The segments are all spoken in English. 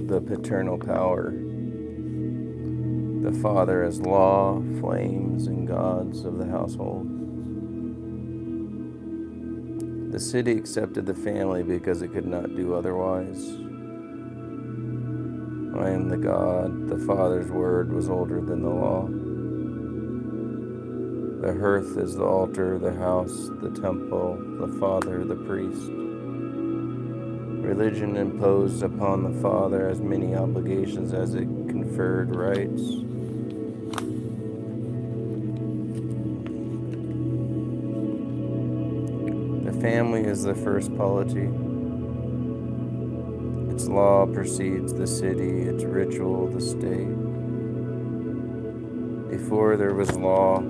the paternal power. The father as law, flames, and gods of the household. The city accepted the family because it could not do otherwise. I am the God. The Father's word was older than the law. The hearth is the altar, the house, the temple, the Father, the priest. Religion imposed upon the Father as many obligations as it conferred rights. The family is the first polity. Its law precedes the city, its ritual the state. Before there was law,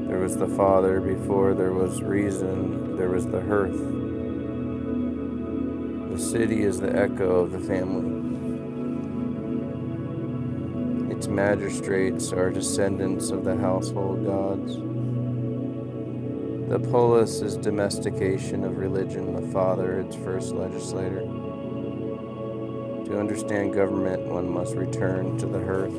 there was the Father. Before there was reason, there was the hearth. The city is the echo of the family. Its magistrates are descendants of the household gods. The polis is domestication of religion, the father its first legislator. To understand government, one must return to the hearth.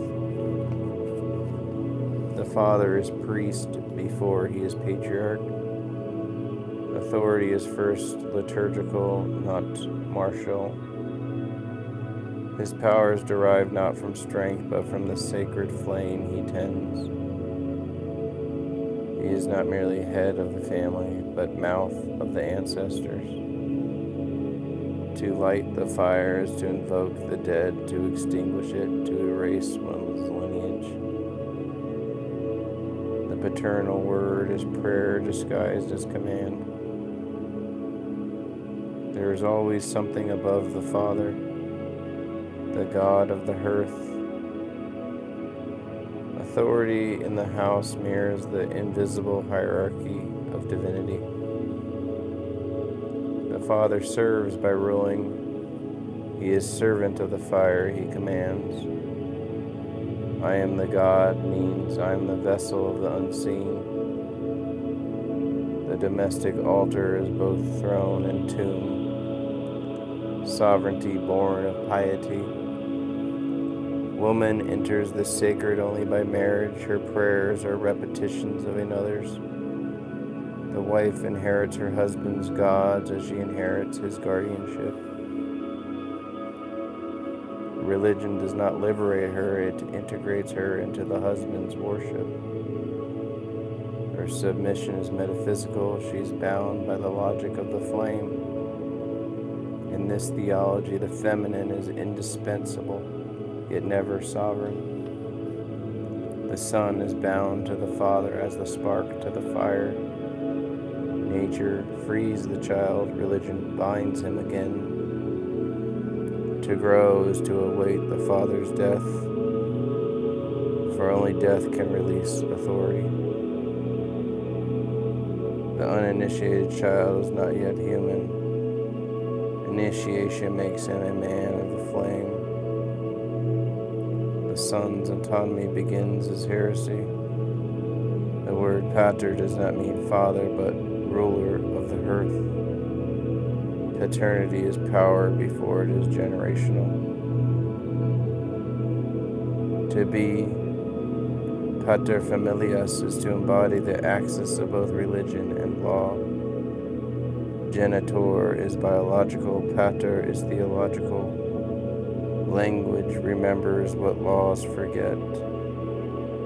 The father is priest before he is patriarch. Authority is first liturgical, not martial. His power is derived not from strength, but from the sacred flame he tends. He is not merely head of the family, but mouth of the ancestors. To light the fire is to invoke the dead, to extinguish it, to erase one's lineage. The paternal word is prayer disguised as command. There is always something above the Father, the God of the hearth. Authority in the house mirrors the invisible hierarchy of divinity. The Father serves by ruling. He is servant of the fire he commands. I am the God means I am the vessel of the unseen. The domestic altar is both throne and tomb. Sovereignty born of piety. Woman enters the sacred only by marriage. Her prayers are repetitions of another's. The wife inherits her husband's gods as she inherits his guardianship. Religion does not liberate her, it integrates her into the husband's worship. Her submission is metaphysical, she is bound by the logic of the flame. In this theology, the feminine is indispensable, yet never sovereign. The Son is bound to the Father as the spark to the fire. Nature frees the child, religion binds him again. To grow is to await the Father's death, for only death can release authority. The uninitiated child is not yet human. Initiation makes him a man of the flame. The Son's autonomy begins as heresy. The word pater does not mean father, but ruler of the hearth. Paternity is power before it is generational. To be paterfamilias is to embody the axis of both religion and law. Genitor is biological, pater is theological. Language remembers what laws forget.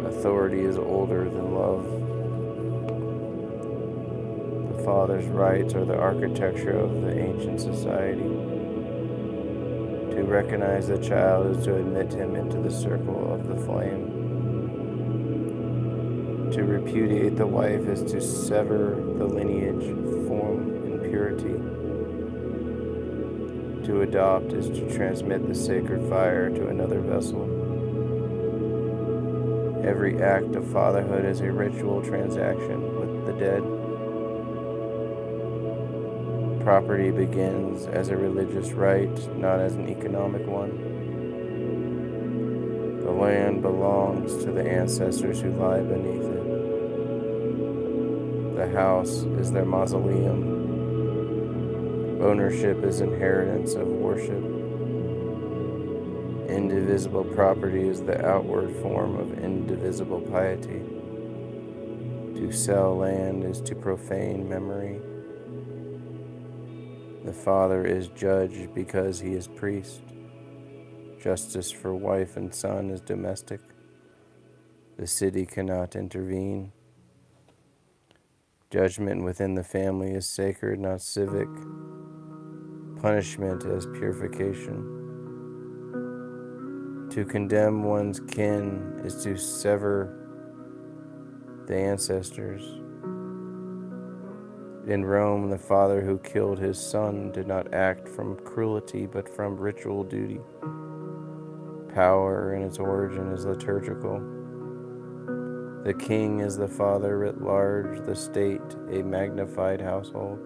Authority is older than love. The Father's rights are the architecture of the ancient society. To recognize the child is to admit him into the circle of the flame. To repudiate the wife is to sever the lineage, form, and purity. To adopt is to transmit the sacred fire to another vessel. Every act of fatherhood is a ritual transaction with the dead. Property begins as a religious right, not as an economic one. The land belongs to the ancestors who lie beneath it. The house is their mausoleum. Ownership is inheritance of worship. Indivisible property is the outward form of indivisible piety. To sell land is to profane memory. The father is judge because he is priest. Justice for wife and son is domestic. The city cannot intervene. Judgment within the family is sacred, not civic. Punishment as purification. To condemn one's kin is to sever the ancestors. In Rome, the father who killed his son did not act from cruelty, but from ritual duty. Power in its origin is liturgical. The king is the father writ large, the state a magnified household.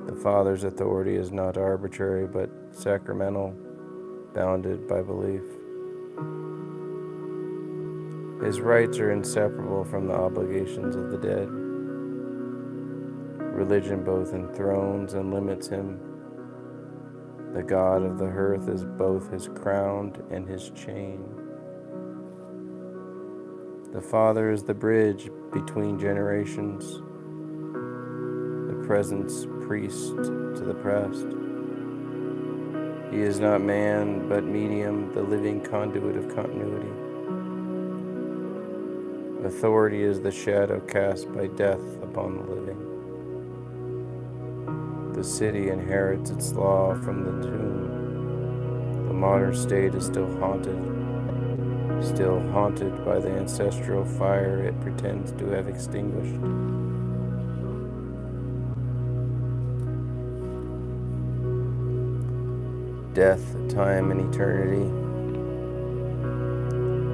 The father's authority is not arbitrary, but sacramental, bounded by belief. His rights are inseparable from the obligations of the dead. Religion both enthrones and limits him. The god of the hearth is both his crown and his chain. The father is the bridge between generations, the presence priest to the pressed. He is not man, but medium, the living conduit of continuity. Authority is the shadow cast by death upon the living. The city inherits its law from the tomb. The modern state is still haunted by the ancestral fire it pretends to have extinguished. Death, time, and eternity.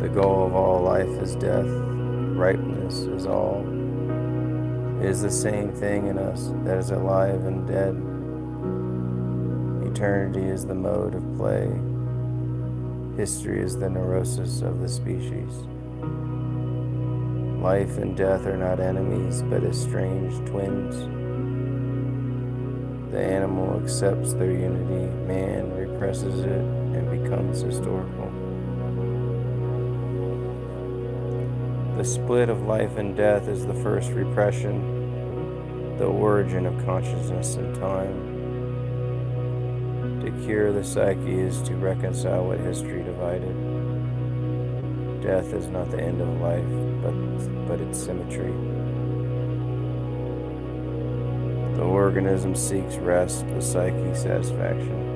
The goal of all life is death. Ripeness is all. It is the same thing in us that is alive and dead. Eternity is the mode of play. History is the neurosis of the species. Life and death are not enemies, but estranged twins. The animal accepts their unity, man represses it and becomes historical. The split of life and death is the first repression, the origin of consciousness and time. To cure the psyche is to reconcile what history divided. Death is not the end of life, but its symmetry. The organism seeks rest, the psyche satisfaction.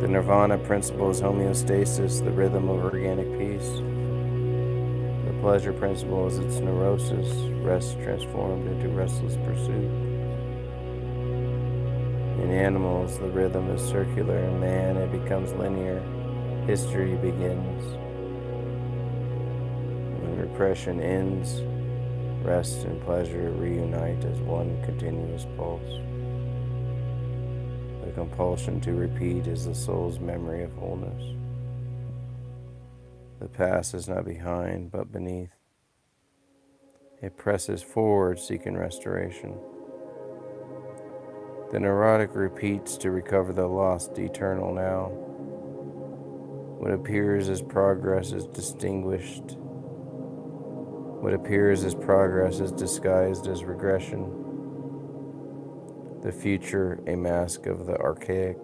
The nirvana principle is homeostasis, the rhythm of organic peace. The pleasure principle is its neurosis, rest transformed into restless pursuit. In animals, the rhythm is circular. In man, it becomes linear. History begins. When repression ends, rest and pleasure reunite as one continuous pulse. The compulsion to repeat is the soul's memory of wholeness. The past is not behind, but beneath. It presses forward, seeking restoration. The neurotic repeats to recover the lost eternal now. What appears as progress is distinguished. What appears as progress is disguised as regression. The future, a mask of the archaic.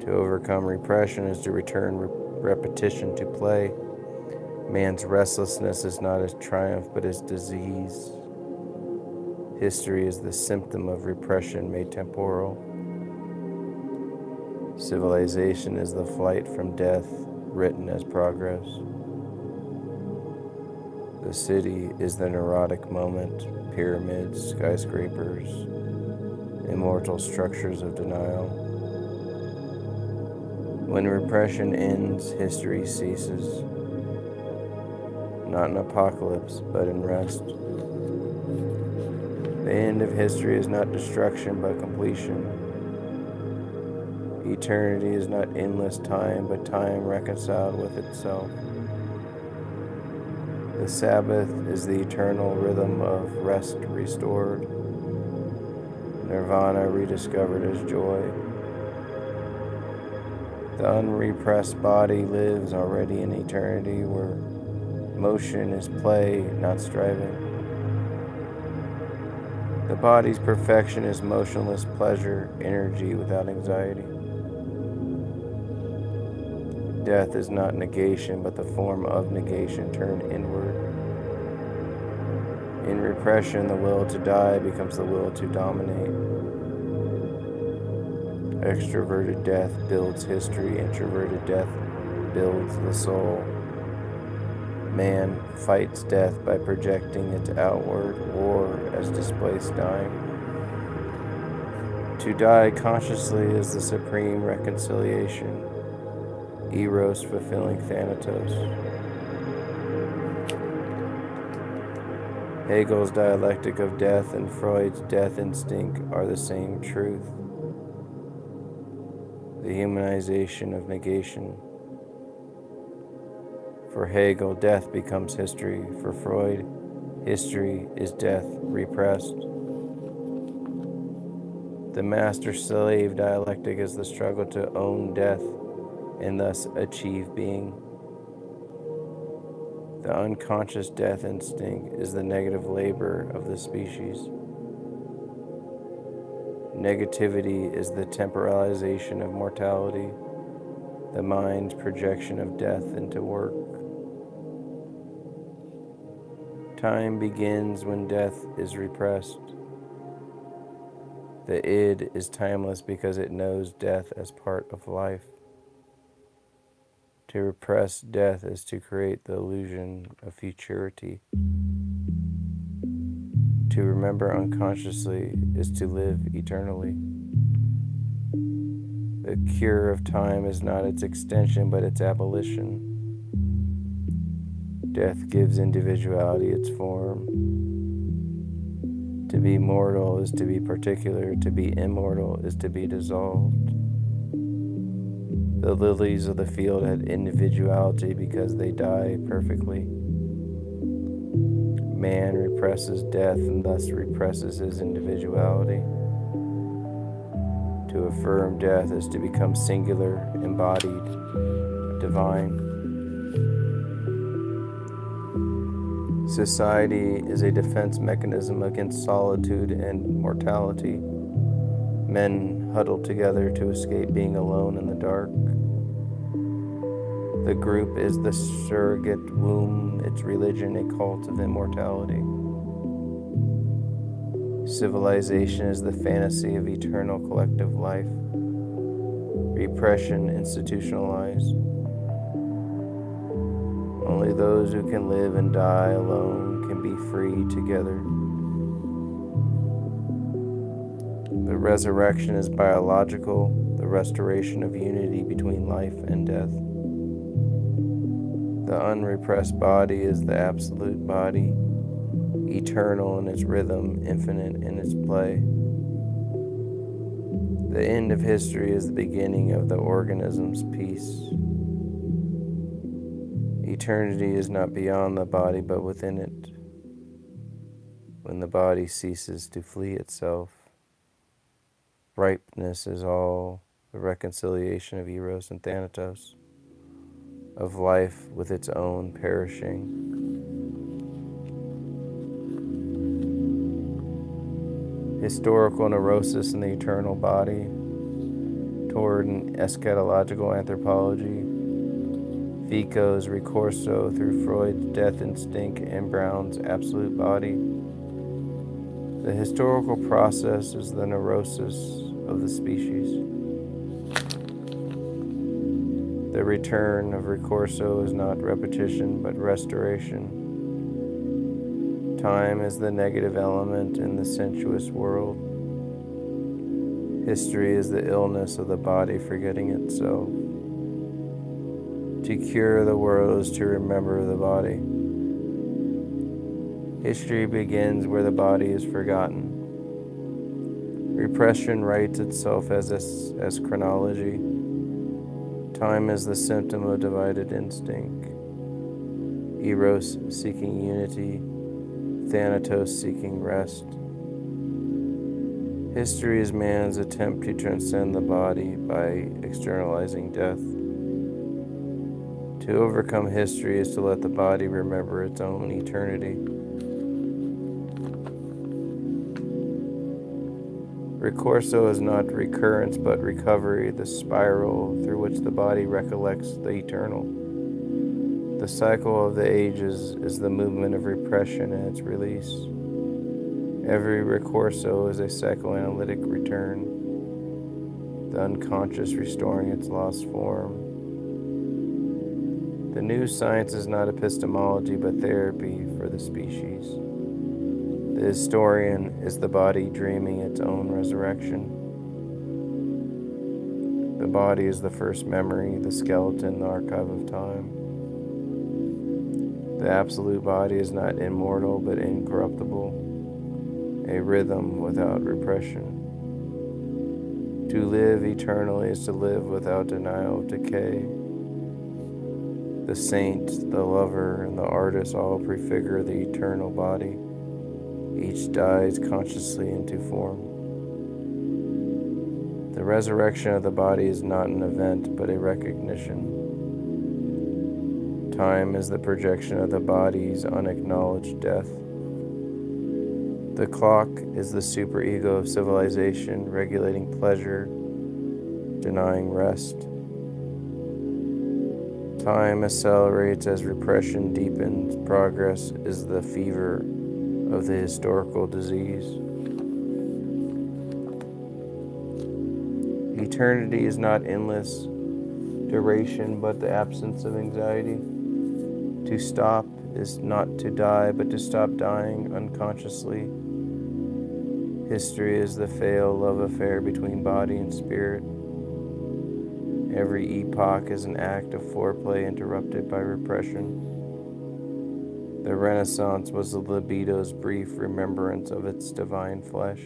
To overcome repression is to return repetition to play. Man's restlessness is not his triumph, but his disease. History is the symptom of repression made temporal. Civilization is the flight from death, written as progress. The city is the neurotic moment, pyramids, skyscrapers, immortal structures of denial. When repression ends, history ceases. Not in apocalypse, but in rest. The end of history is not destruction, but completion. Eternity is not endless time, but time reconciled with itself. The Sabbath is the eternal rhythm of rest restored. Nirvana rediscovered as joy. The unrepressed body lives already in eternity where motion is play, not striving. The body's perfection is motionless pleasure, energy without anxiety. Death is not negation, but the form of negation turned inward. In repression, the will to die becomes the will to dominate. Extroverted death builds history, introverted death builds the soul. Man fights death by projecting it outward, war as displaced dying. To die consciously is the supreme reconciliation, Eros fulfilling Thanatos. Hegel's dialectic of death and Freud's death instinct are the same truth. The humanization of negation. For Hegel, death becomes history. For Freud, history is death repressed. The master-slave dialectic is the struggle to own death and thus achieve being. The unconscious death instinct is the negative labor of the species. Negativity is the temporalization of mortality, the mind's projection of death into work. Time begins when death is repressed. The id is timeless because it knows death as part of life. To repress death is to create the illusion of futurity. To remember unconsciously is to live eternally. The cure of time is not its extension, but its abolition. Death gives individuality its form. To be mortal is to be particular. To be immortal is to be dissolved. The lilies of the field had individuality because they die perfectly. Man represses death and thus represses his individuality. To affirm death is to become singular, embodied, divine. Society is a defense mechanism against solitude and mortality. Men huddle together to escape being alone in the dark. The group is the surrogate womb, its religion a cult of immortality. Civilization is the fantasy of eternal collective life. Repression institutionalized. Only those who can live and die alone can be free together. The resurrection is biological, the restoration of unity between life and death. The unrepressed body is the absolute body, eternal in its rhythm, infinite in its play. The end of history is the beginning of the organism's peace. Eternity is not beyond the body, but within it. When the body ceases to flee itself, ripeness is all the reconciliation of Eros and Thanatos, of life with its own perishing. Historical neurosis in the eternal body toward an eschatological anthropology. Vico's ricorso through Freud's death instinct and Brown's absolute body. The historical process is the neurosis of the species. The return of ricorso is not repetition, but restoration. Time is the negative element in the sensuous world. History is the illness of the body forgetting itself. To cure the world is to remember the body. History begins where the body is forgotten. Repression writes itself as chronology. Time is the symptom of divided instinct. Eros seeking unity, Thanatos seeking rest. History is man's attempt to transcend the body by externalizing death. To overcome history is to let the body remember its own eternity. Ricorso is not recurrence but recovery, the spiral through which the body recollects the eternal. The cycle of the ages is the movement of repression and its release. Every ricorso is a psychoanalytic return, the unconscious restoring its lost form. The new science is not epistemology but therapy for the species. The historian is the body dreaming its own resurrection. The body is the first memory, the skeleton, the archive of time. The absolute body is not immortal but incorruptible, a rhythm without repression. To live eternally is to live without denial of decay. The saint, the lover, and the artist all prefigure the eternal body. Each dies consciously into form. The resurrection of the body is not an event, but a recognition. Time is the projection of the body's unacknowledged death. The clock is the superego of civilization, regulating pleasure, denying rest. Time accelerates as repression deepens. Progress is the fever of the historical disease. Eternity is not endless duration, but the absence of anxiety. To stop is not to die, but to stop dying unconsciously. History is the failed love affair between body and spirit. Every epoch is an act of foreplay interrupted by repression. The Renaissance was the libido's brief remembrance of its divine flesh.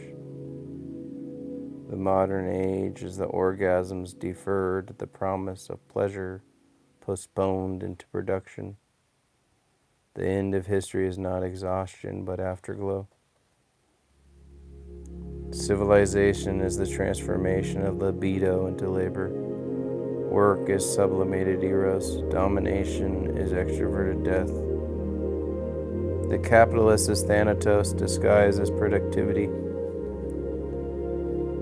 The modern age is the orgasms deferred, the promise of pleasure postponed into production. The end of history is not exhaustion, but afterglow. Civilization is the transformation of libido into labor. Work is sublimated eros. Domination is extroverted death. The capitalist is thanatos disguised as productivity.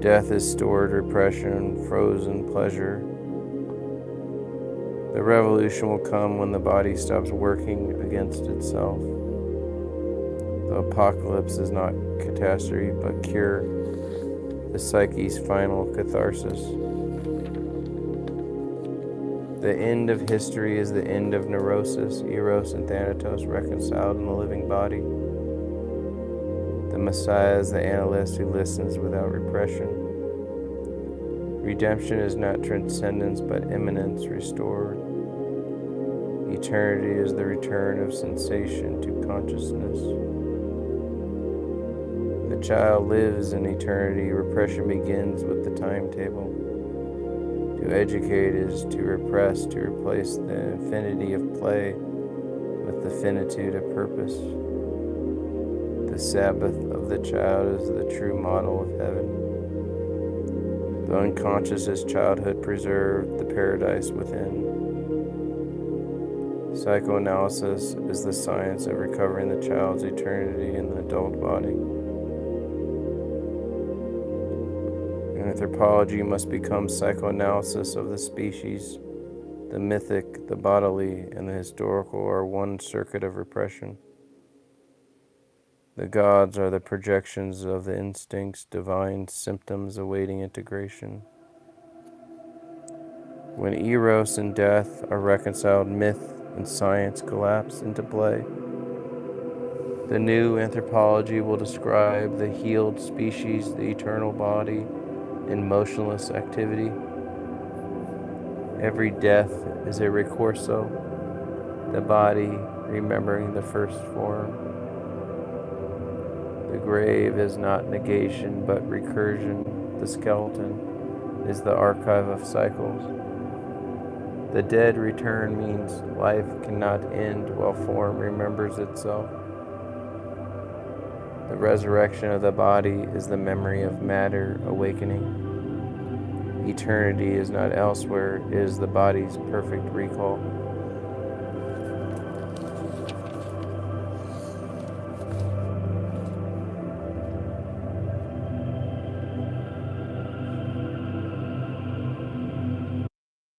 Death is stored repression, frozen pleasure. The revolution will come when the body stops working against itself. The apocalypse is not catastrophe but cure, the psyche's final catharsis. The end of history is the end of neurosis, eros and thanatos reconciled in the living body. The Messiah is the analyst who listens without repression. Redemption is not transcendence but immanence restored. Eternity is the return of sensation to consciousness. The child lives in eternity. Repression begins with the timetable. To educate is to repress, to replace the infinity of play with the finitude of purpose. The Sabbath of the child is the true model of heaven. The unconscious is childhood preserved, the paradise within. Psychoanalysis is the science of recovering the child's eternity in the adult body. Anthropology must become psychoanalysis of the species. The mythic, the bodily, and the historical are one circuit of repression. The gods are the projections of the instincts, divine symptoms awaiting integration. When eros and death are reconciled, myth and science collapse into play. The new anthropology will describe the healed species, the eternal body, in motionless activity. Every death is a ricorso, the body remembering the first form. The grave is not negation but recursion. The skeleton is the archive of cycles. The dead return means life cannot end while form remembers itself. The resurrection of the body is the memory of matter awakening. Eternity is not elsewhere, it is the body's perfect recall.